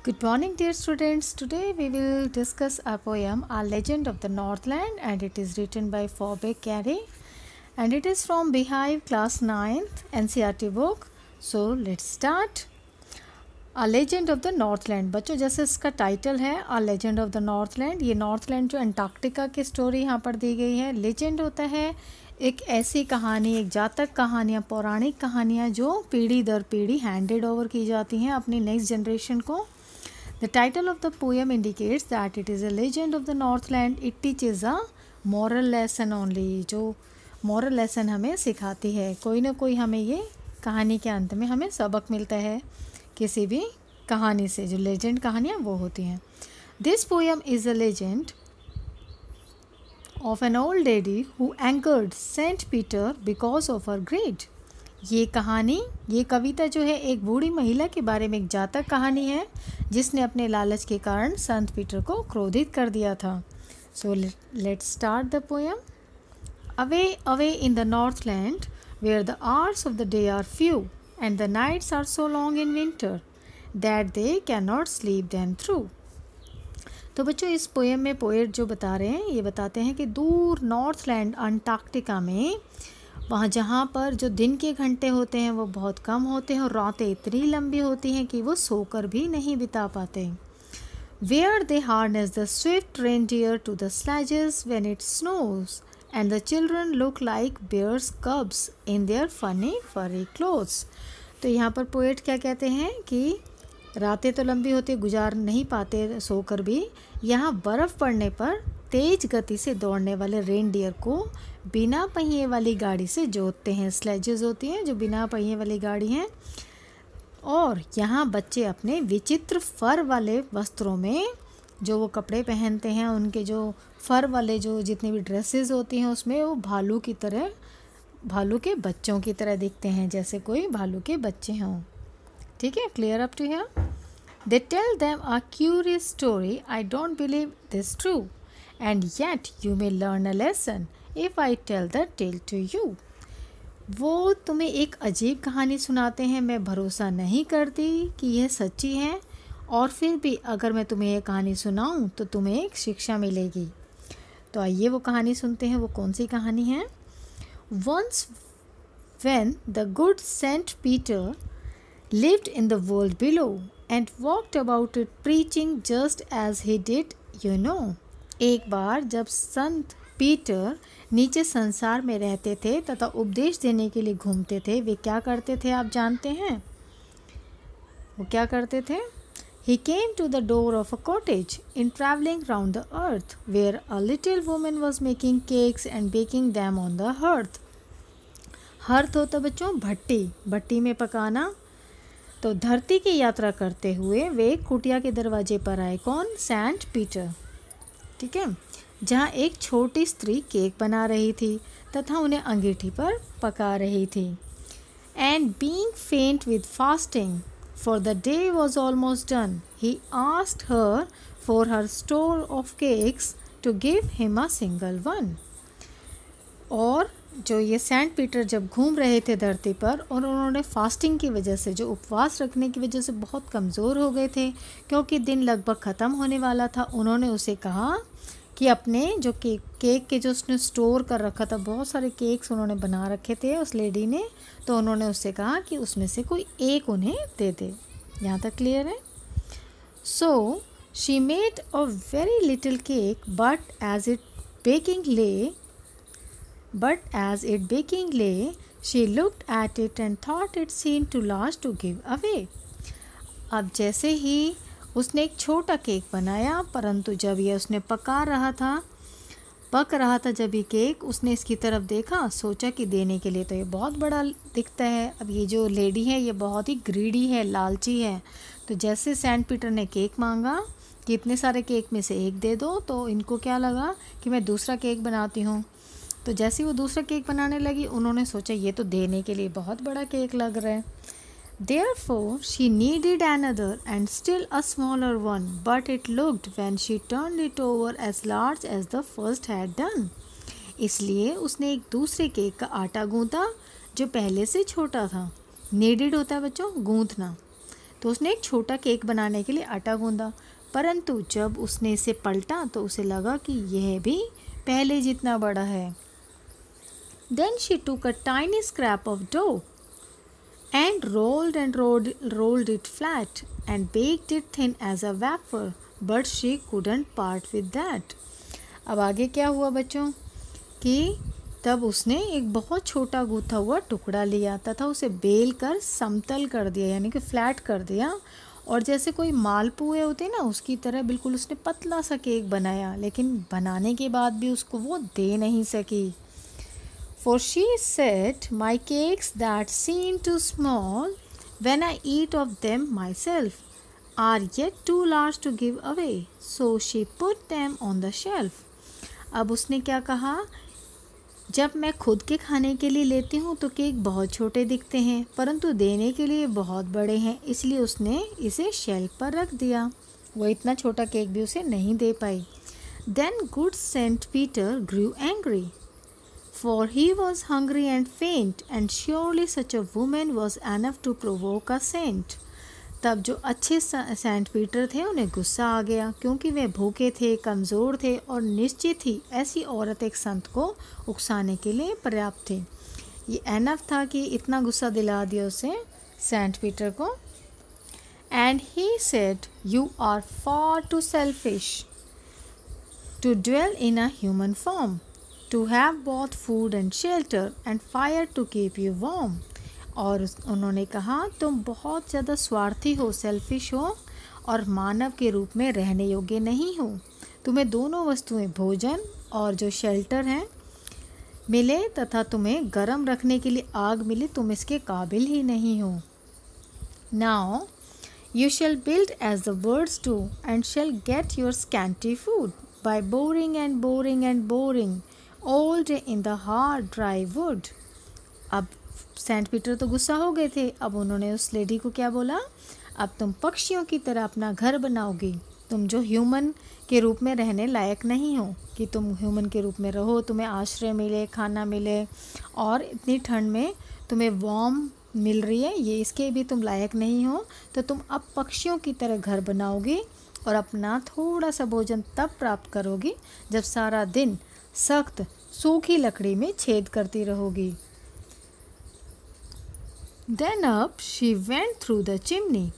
Good morning, dear students. Today we will discuss a poem, A Legend of the Northland, and it is written by Phoebe Carey, and it is from Beehive Class 9th NCERT book. So let's start. A Legend of the Northland. बच्चों जैसे इसका title है A Legend of the Northland, ये Northland जो Antarctica की story यहाँ पर दी गई है. लेजेंड होता है एक ऐसी कहानी, एक जातक कहानियाँ, पौराणिक कहानियाँ जो पीढ़ी दर पीढ़ी हैंडेड ओवर की जाती हैं अपनी नेक्स्ट जनरेशन को. The title of the poem indicates that it is a legend of the Northland. It teaches a moral lesson only. जो moral lesson हमें सिखाती है, कोई ना कोई हमें ये कहानी के अंत में हमें सबक मिलता है किसी भी कहानी से. जो legend कहानियाँ वो होती हैं. This poem is a legend of an old lady who angered Saint Peter because of her greed. ये कहानी, ये कविता जो है एक बूढ़ी महिला के बारे में एक जातक कहानी है जिसने अपने लालच के कारण संत पीटर को क्रोधित कर दिया था. So let's start the poem. Away away in the northland where the hours of the day are few and the nights are so long in winter that they can not sleep them through. तो बच्चों इस poem में poet जो बता रहे हैं ये बताते हैं कि दूर नॉर्थलैंड अंटार्कटिका में वहाँ जहाँ पर जो दिन के घंटे होते हैं वो बहुत कम होते हैं और रातें इतनी लंबी होती हैं कि वो सोकर भी नहीं बिता पाते. Where they harness the swift reindeer to the sledges when it snows and the children look like bears' cubs in their funny furry clothes. तो यहाँ पर पोएट क्या कहते हैं कि रातें तो लंबी होती, गुजार नहीं पाते सोकर भी. यहाँ बर्फ़ पड़ने पर तेज गति से दौड़ने वाले रेनडियर को बिना पहिए वाली गाड़ी से जोतते हैं. स्लेजेस होती हैं जो बिना पहिए वाली गाड़ी हैं. और यहाँ बच्चे अपने विचित्र फर वाले वस्त्रों में, जो वो कपड़े पहनते हैं, उनके जो फर वाले जो जितनी भी ड्रेसेस होती हैं उसमें वो भालू की तरह, भालू के बच्चों की तरह दिखते हैं, जैसे कोई भालू के बच्चे हों. ठीक है, clear up to here. They tell them a curious story. I don't believe this true and yet you may learn a lesson if I tell the tale to you. वो तुम्हें एक अजीब कहानी सुनाते हैं, मैं भरोसा नहीं करती कि यह सच्ची है, और फिर भी अगर मैं तुम्हें यह कहानी सुनाऊं तो तुम्हें एक शिक्षा मिलेगी. तो आइए वो कहानी सुनते हैं. वो कौन सी कहानी है? Once when the good Saint Peter lived in the world below and walked about it preaching just as he did, you know. एक बार जब संत पीटर नीचे संसार में रहते थे तथा उपदेश देने के लिए घूमते थे, वे क्या करते थे आप जानते हैं? वो क्या करते थे? He came to the door of a cottage in traveling round the earth where a little woman was making cakes and baking them on the hearth. hearth होता बच्चों भट्टी, भट्टी में पकाना. तो धरती की यात्रा करते हुए वे कुटिया के दरवाजे पर आए. कौन? Saint Peter. ठीक है, जहाँ एक छोटी स्त्री केक बना रही थी तथा उन्हें अंगीठी पर पका रही थी. And being faint with fasting for the day was almost done, he asked her for her store of cakes to give him a single one. और जो ये सेंट पीटर जब घूम रहे थे धरती पर, और उन्होंने फास्टिंग की वजह से, जो उपवास रखने की वजह से बहुत कमज़ोर हो गए थे क्योंकि दिन लगभग ख़त्म होने वाला था, उन्होंने उसे कहा कि अपने जो केक के जो उसने स्टोर कर रखा था, बहुत सारे केक्स उन्होंने बना रखे थे उस लेडी ने, तो उन्होंने उससे कहा कि उसमें से कोई एक उन्हें दे दे. यहाँ तक क्लियर है? So she made a very little cake but as it baking lay, she looked at it and thought it seemed too large to give away. अब जैसे ही उसने एक छोटा केक बनाया, परंतु जब ये उसने पक रहा था जब ये केक, उसने इसकी तरफ देखा, सोचा कि देने के लिए तो ये बहुत बड़ा दिखता है. अब ये जो लेडी है ये बहुत ही ग्रीडी है, लालची है. तो जैसे सेंट पीटर ने केक मांगा कि इतने सारे केक में से एक दे दो, तो इनको क्या लगा कि मैं दूसरा केक बनाती हूँ. तो जैसे वो दूसरा केक बनाने लगी, उन्होंने सोचा ये तो देने के लिए बहुत बड़ा केक लग रहा है. Therefore she needed another and still a smaller one, but it looked when she turned it over as large as the first had done. इसलिए उसने एक दूसरे केक का आटा गूंथा जो पहले से छोटा था. Kneaded होता है बच्चों गूंथना. तो उसने एक छोटा केक बनाने के लिए आटा गूंदा, परंतु जब उसने इसे पलटा तो उसे लगा कि यह भी पहले जितना बड़ा है। Then she took a tiny scrap of dough and rolled it flat and baked it thin as a wafer, but she couldn't part with that. अब आगे क्या हुआ बच्चों कि तब उसने एक बहुत छोटा गूथा हुआ टुकड़ा लिया तथा उसे बेल कर समतल कर दिया, यानी कि फ्लैट कर दिया, और जैसे कोई मालपुए होते ना उसकी तरह बिल्कुल उसने पतला सा केक बनाया, लेकिन बनाने के बाद भी उसको वो दे नहीं सकी। For she said, "My cakes that seem too small when I eat of them myself are yet too large to give away." So she put them on the shelf. अब उसने क्या कहा, जब मैं खुद के खाने के लिए लेती हूँ तो केक बहुत छोटे दिखते हैं, परंतु देने के लिए बहुत बड़े हैं, इसलिए उसने इसे शेल्फ पर रख दिया। वो इतना छोटा केक भी उसे नहीं दे पाई। Then good Saint Peter grew angry, for he was hungry and faint, and surely such a woman was enough to provoke a saint. तब जो अच्छे सेंट पीटर थे उन्हें गुस्सा आ गया, क्योंकि वे भूखे थे, कमज़ोर थे और निश्चित ही ऐसी औरत एक संत को उकसाने के लिए पर्याप्त थी। ये एनफ था कि इतना गुस्सा दिला दिया उसे सेंट पीटर को। And he said, "you are far too selfish to dwell in a human form, to have both food and shelter and fire to keep you warm." और उन्होंने कहा, तुम बहुत ज़्यादा स्वार्थी हो, सेल्फिश हो और मानव के रूप में रहने योग्य नहीं हो। तुम्हें दोनों वस्तुएं, भोजन और जो शेल्टर हैं, मिले तथा तुम्हें गर्म रखने के लिए आग मिले, तुम इसके काबिल ही नहीं हो। Now you shall build as the birds do and shall get your scanty food by boring and boring and boring all day in the hard dry wood. अब सेंट पीटर तो गुस्सा हो गए थे। अब उन्होंने उस लेडी को क्या बोला, अब तुम पक्षियों की तरह अपना घर बनाओगी, तुम जो ह्यूमन के रूप में रहने लायक नहीं हो, कि तुम ह्यूमन के रूप में रहो, तुम्हें आश्रय मिले, खाना मिले और इतनी ठंड में तुम्हें वार्म मिल रही है, ये इसके भी तुम लायक नहीं हो, तो तुम अब पक्षियों की तरह घर बनाओगी और अपना थोड़ा सा भोजन तब प्राप्त करोगी जब सारा दिन सख्त सूखी लकड़ी में छेद करती रहोगी। Then up she went through the chimney,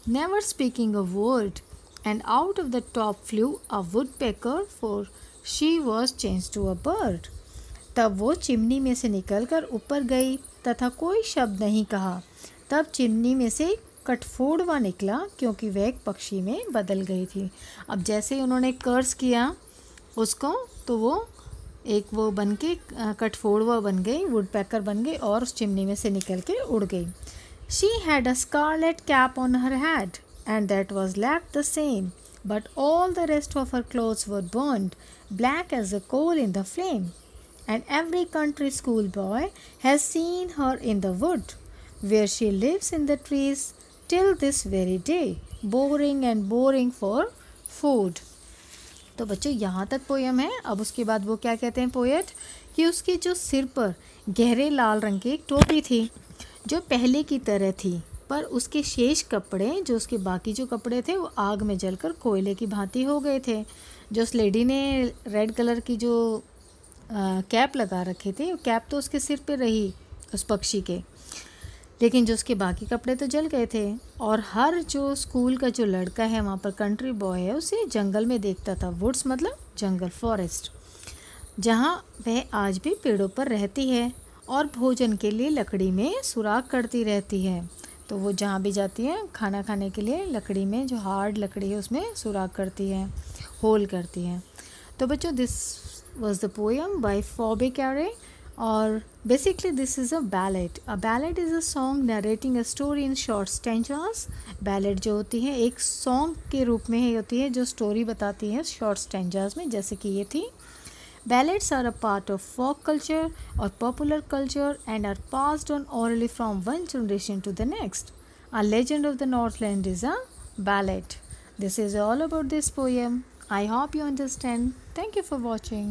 never speaking a word, and out of the top flew a woodpecker, for she was changed to a bird. तब वो चिमनी में से निकलकर ऊपर गई तथा कोई शब्द नहीं कहा। तब चिमनी में से कठफोड़वा निकला, क्योंकि वह एक पक्षी में बदल गई थी। अब जैसे ही उन्होंने कर्स किया उसको, तो वो एक वो बन के कठफोड़वा बन गई, वुडपैकर बन गई और उस चिमनी में से निकल के उड़ गई। She had a scarlet cap on her head, and that was left the same, but all the rest of her clothes were burned, black as a coal in the flame. And every country school boy has seen her in the wood, where she lives in the trees till this very day, boring and boring for food. तो बच्चों यहाँ तक poem है। अब उसके बाद वो क्या कहते हैं पोएट, कि उसके जो सिर पर गहरे लाल रंग की एक टोपी थी जो पहले की तरह थी, पर उसके शेष कपड़े, जो उसके बाकी जो कपड़े थे, वो आग में जलकर कोयले की भांति हो गए थे। जो उस लेडी ने रेड कलर की जो कैप लगा रखे थे, वो कैप तो उसके सिर पे रही उस पक्षी के, लेकिन जो उसके बाकी कपड़े तो जल गए थे। और हर जो स्कूल का जो लड़का है वहाँ पर, कंट्री बॉय है, उसे जंगल में देखता था। वुड्स मतलब जंगल, फॉरेस्ट, जहाँ वह आज भी पेड़ों पर रहती है और भोजन के लिए लकड़ी में सुराख करती रहती है। तो वो जहाँ भी जाती है खाना खाने के लिए लकड़ी में, जो हार्ड लकड़ी है उसमें सुराख करती है, होल करती है। तो बच्चों, this was the poem by Phoebe Cary. और basically this is a ballad. A ballad is a song narrating a story in short stanzas. Ballad जो होती है एक सॉन्ग के रूप में ही होती है, जो स्टोरी बताती है शॉर्ट स्टेंजास में, जैसे कि ये थी। Ballads are a part of folk culture or popular culture and are passed on orally from one generation to the next. A legend of the Northland is a ballad. This is all about this poem. I hope you understand. Thank you for watching.